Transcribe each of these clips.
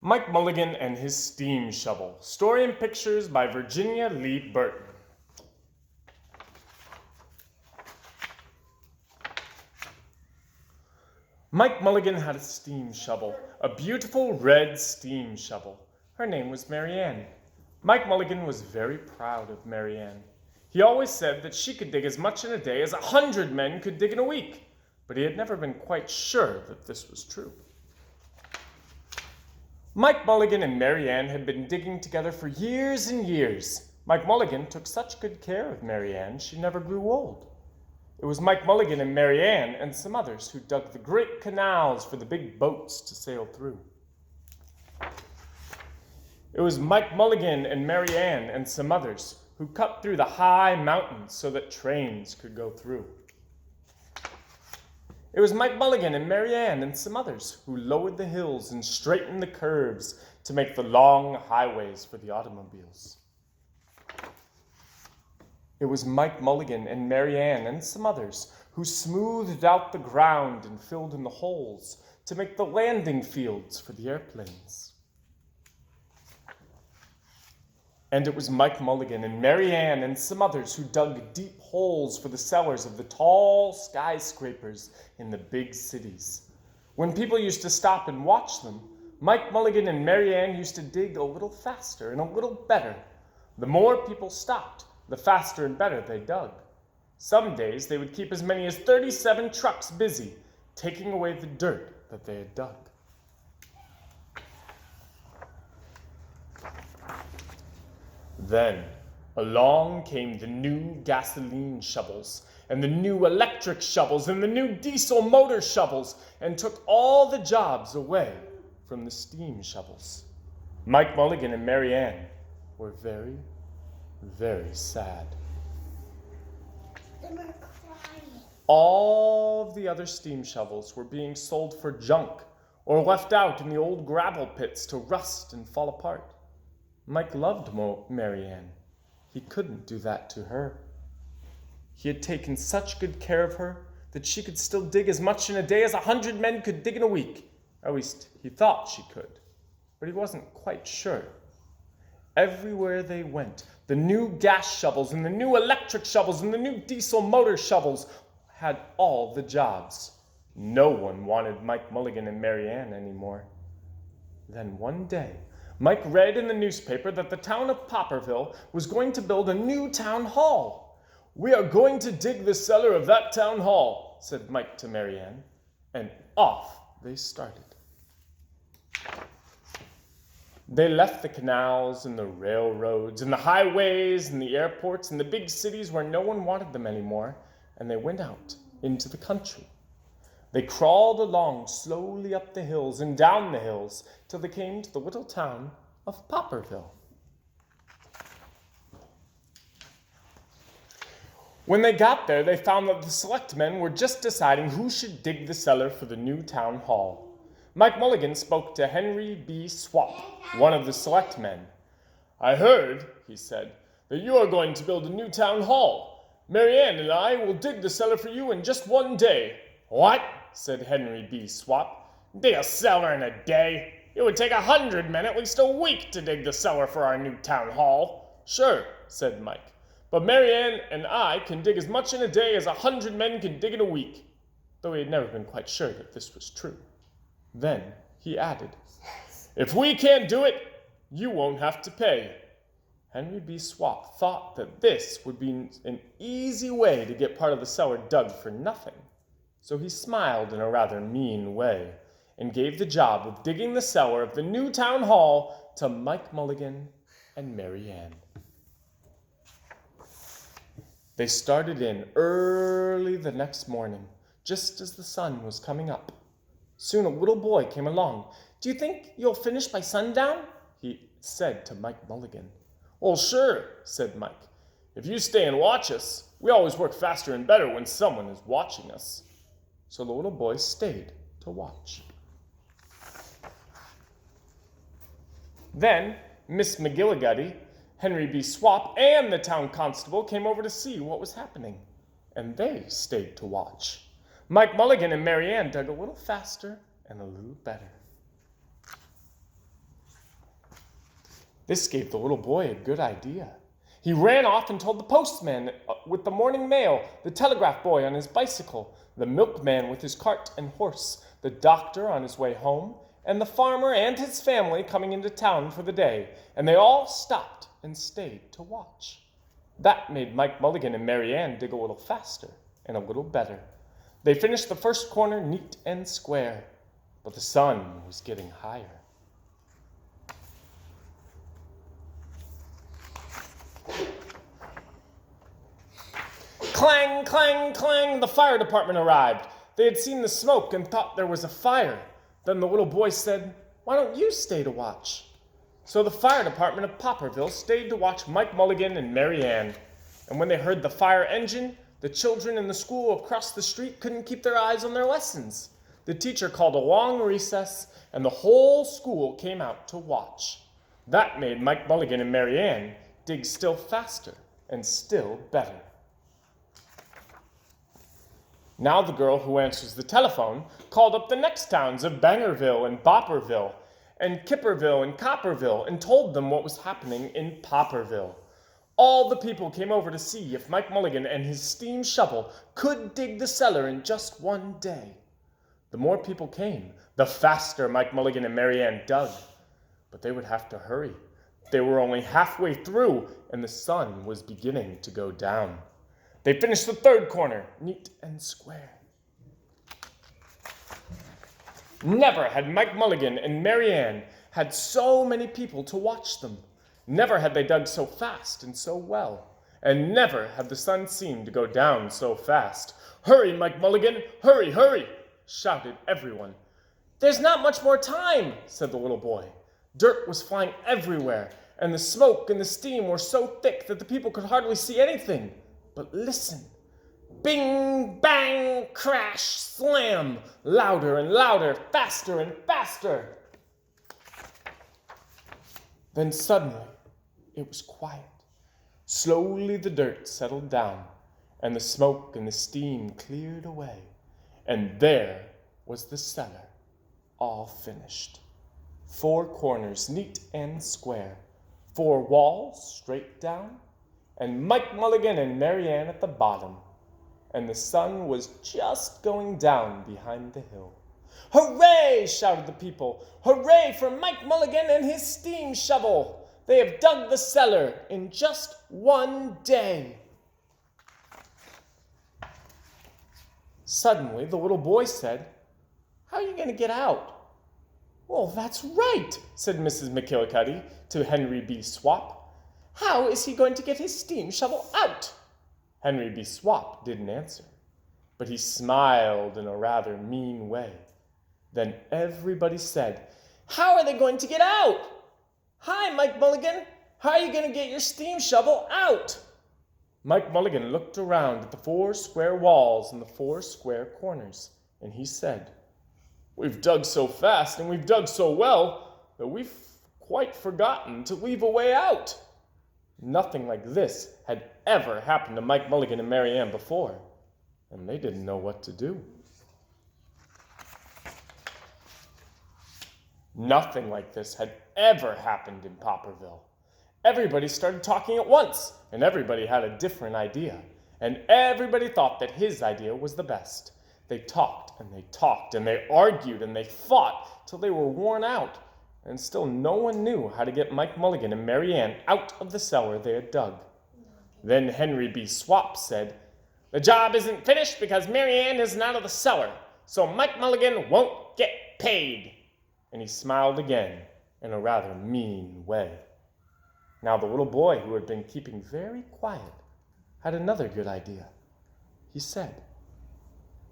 Mike Mulligan and His Steam Shovel. Story and pictures by Virginia Lee Burton. Mike Mulligan had a steam shovel, a beautiful red steam shovel. Her name was Mary Ann. Mike Mulligan was very proud of Mary Ann. He always said that she could dig as much in a day as 100 men could dig in a week, but he had never been quite sure that this was true. Mike Mulligan and Mary Ann had been digging together for years and years. Mike Mulligan took such good care of Mary Ann, she never grew old. It was Mike Mulligan and Mary Ann and some others who dug the great canals for the big boats to sail through. It was Mike Mulligan and Mary Ann and some others who cut through the high mountains so that trains could go through. It was Mike Mulligan and Mary Ann and some others who lowered the hills and straightened the curves to make the long highways for the automobiles. It was Mike Mulligan and Mary Ann and some others who smoothed out the ground and filled in the holes to make the landing fields for the airplanes. And it was Mike Mulligan and Mary Ann and some others who dug deep holes for the cellars of the tall skyscrapers in the big cities. When people used to stop and watch them, Mike Mulligan and Mary Ann used to dig a little faster and a little better. The more people stopped, the faster and better they dug. Some days they would keep as many as 37 trucks busy, taking away the dirt that they had dug. Then along came the new gasoline shovels, and the new electric shovels, and the new diesel motor shovels, and took all the jobs away from the steam shovels. Mike Mulligan and Mary Ann were very, very sad. They were crying. All of the other steam shovels were being sold for junk or left out in the old gravel pits to rust and fall apart. Mike loved Mary Ann. He couldn't do that to her. He had taken such good care of her that she could still dig as much in a day as 100 men could dig in a week. At least he thought she could, but he wasn't quite sure. Everywhere they went, the new gas shovels and the new electric shovels and the new diesel motor shovels had all the jobs. No one wanted Mike Mulligan and Mary Ann anymore. Then one day, Mike read in the newspaper that the town of Popperville was going to build a new town hall. "We are going to dig the cellar of that town hall," said Mike to Mary Ann, and off they started. They left the canals and the railroads and the highways and the airports and the big cities where no one wanted them anymore, and they went out into the country. They crawled along slowly up the hills and down the hills till they came to the little town of Popperville. When they got there, they found that the selectmen were just deciding who should dig the cellar for the new town hall. Mike Mulligan spoke to Henry B. Swap, one of the selectmen. "I heard," he said, "that you are going to build a new town hall. Mary Ann and I will dig the cellar for you in just one day." "What?" said Henry B. Swap. "Dig a cellar in a day? It would take 100 men at least a week to dig the cellar for our new town hall." "Sure," said Mike, "but Mary Ann and I can dig as much in a day as 100 men can dig in a week," though he had never been quite sure that this was true. Then he added, "If we can't do it, you won't have to pay." Henry B. Swap thought that this would be an easy way to get part of the cellar dug for nothing. So he smiled in a rather mean way and gave the job of digging the cellar of the new town hall to Mike Mulligan and Mary Ann. They started in early the next morning, just as the sun was coming up. Soon a little boy came along. "Do you think you'll finish by sundown?" he said to Mike Mulligan. "Well, sure," said Mike. "If you stay and watch us, we always work faster and better when someone is watching us." So the little boy stayed to watch. Then Miss McGillicuddy, Henry B. Swap, and the town constable came over to see what was happening, and they stayed to watch. Mike Mulligan and Mary Ann dug a little faster and a little better. This gave the little boy a good idea. He ran off and told the postman with the morning mail, the telegraph boy on his bicycle, the milkman with his cart and horse, the doctor on his way home, and the farmer and his family coming into town for the day, and they all stopped and stayed to watch. That made Mike Mulligan and Mary Ann dig a little faster and a little better. They finished the first corner neat and square, but the sun was getting higher. Clang, clang, clang, the fire department arrived. They had seen the smoke and thought there was a fire. Then the little boy said, "Why don't you stay to watch?" So the fire department of Popperville stayed to watch Mike Mulligan and Mary Ann. And when they heard the fire engine, the children in the school across the street couldn't keep their eyes on their lessons. The teacher called a long recess, and the whole school came out to watch. That made Mike Mulligan and Mary Ann dig still faster and still better. Now the girl who answers the telephone called up the next towns of Bangerville and Bopperville and Kipperville and Copperville and told them what was happening in Popperville. All the people came over to see if Mike Mulligan and his steam shovel could dig the cellar in just one day. The more people came, the faster Mike Mulligan and Mary Ann dug. But they would have to hurry. They were only halfway through, and the sun was beginning to go down. They finished the third corner, neat and square. Never had Mike Mulligan and Mary Ann had so many people to watch them. Never had they dug so fast and so well. And never had the sun seemed to go down so fast. "Hurry, Mike Mulligan, hurry, hurry!" shouted everyone. "There's not much more time," said the little boy. Dirt was flying everywhere, and the smoke and the steam were so thick that the people could hardly see anything. But listen. Bing, bang, crash, slam, louder and louder, faster and faster. Then suddenly, it was quiet. Slowly the dirt settled down, and the smoke and the steam cleared away. And there was the cellar, all finished. 4 corners, neat and square, 4 walls straight down, and Mike Mulligan and Mary Ann at the bottom. And the sun was just going down behind the hill. "Hooray!" shouted the people. "Hooray for Mike Mulligan and his steam shovel! They have dug the cellar in just one day." Suddenly, the little boy said, "How are you going to get out?" "Well, that's right," said Mrs. McGillicuddy to Henry B. Swap. "How is he going to get his steam shovel out?" Henry B. Swap didn't answer, but he smiled in a rather mean way. Then everybody said, "How are they going to get out?" "Hi, Mike Mulligan. How are you going to get your steam shovel out?" Mike Mulligan looked around at the 4 square walls and the 4 square corners, and he said, "We've dug so fast and we've dug so well that we've quite forgotten to leave a way out." Nothing like this had ever happened to Mike Mulligan and Mary Ann before, and they didn't know what to do. Nothing like this had ever happened in Popperville. Everybody started talking at once, and everybody had a different idea, and everybody thought that his idea was the best. They talked, and they argued, and they fought till they were worn out, and still no one knew how to get Mike Mulligan and Mary Ann out of the cellar they had dug. Then Henry B. Swap said, "The job isn't finished because Mary Ann isn't out of the cellar, so Mike Mulligan won't get paid." And he smiled again in a rather mean way. Now the little boy, who had been keeping very quiet, had another good idea. He said,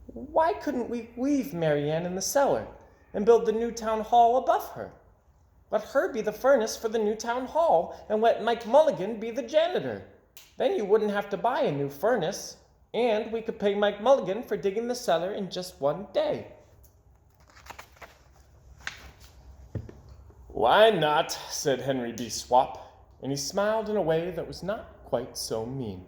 "Why couldn't we leave Mary Ann in the cellar and build the new town hall above her? Let her be the furnace for the new town hall, and let Mike Mulligan be the janitor. Then you wouldn't have to buy a new furnace, and we could pay Mike Mulligan for digging the cellar in just one day." "Why not?" said Henry B. Swap, and he smiled in a way that was not quite so mean.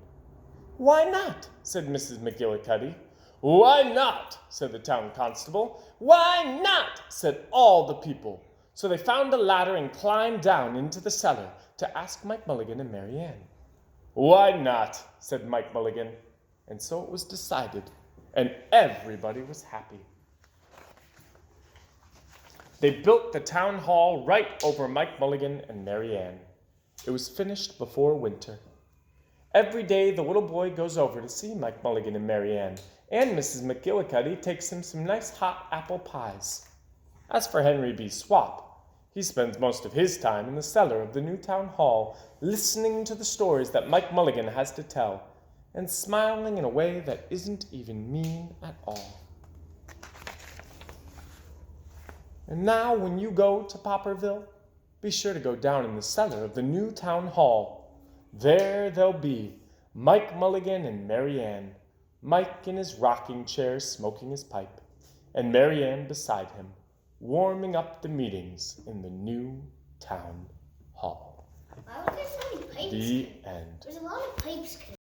"Why not?" said Mrs. McGillicuddy. "Why not?" said the town constable. "Why not?" said all the people. So they found a ladder and climbed down into the cellar to ask Mike Mulligan and Mary Ann. "Why not?" said Mike Mulligan. And so it was decided, and everybody was happy. They built the town hall right over Mike Mulligan and Mary Ann. It was finished before winter. Every day the little boy goes over to see Mike Mulligan and Mary Ann, and Mrs. McGillicuddy takes him some nice hot apple pies. As for Henry B. Swap, he spends most of his time in the cellar of the new town hall, listening to the stories that Mike Mulligan has to tell, and smiling in a way that isn't even mean at all. And now when you go to Popperville, be sure to go down in the cellar of the new town hall. There they'll be, Mike Mulligan and Mary Ann, Mike in his rocking chair smoking his pipe, and Mary Ann beside him, warming up the meetings in the new town hall. Why would there so many pipes? The end. There's a lot of pipes.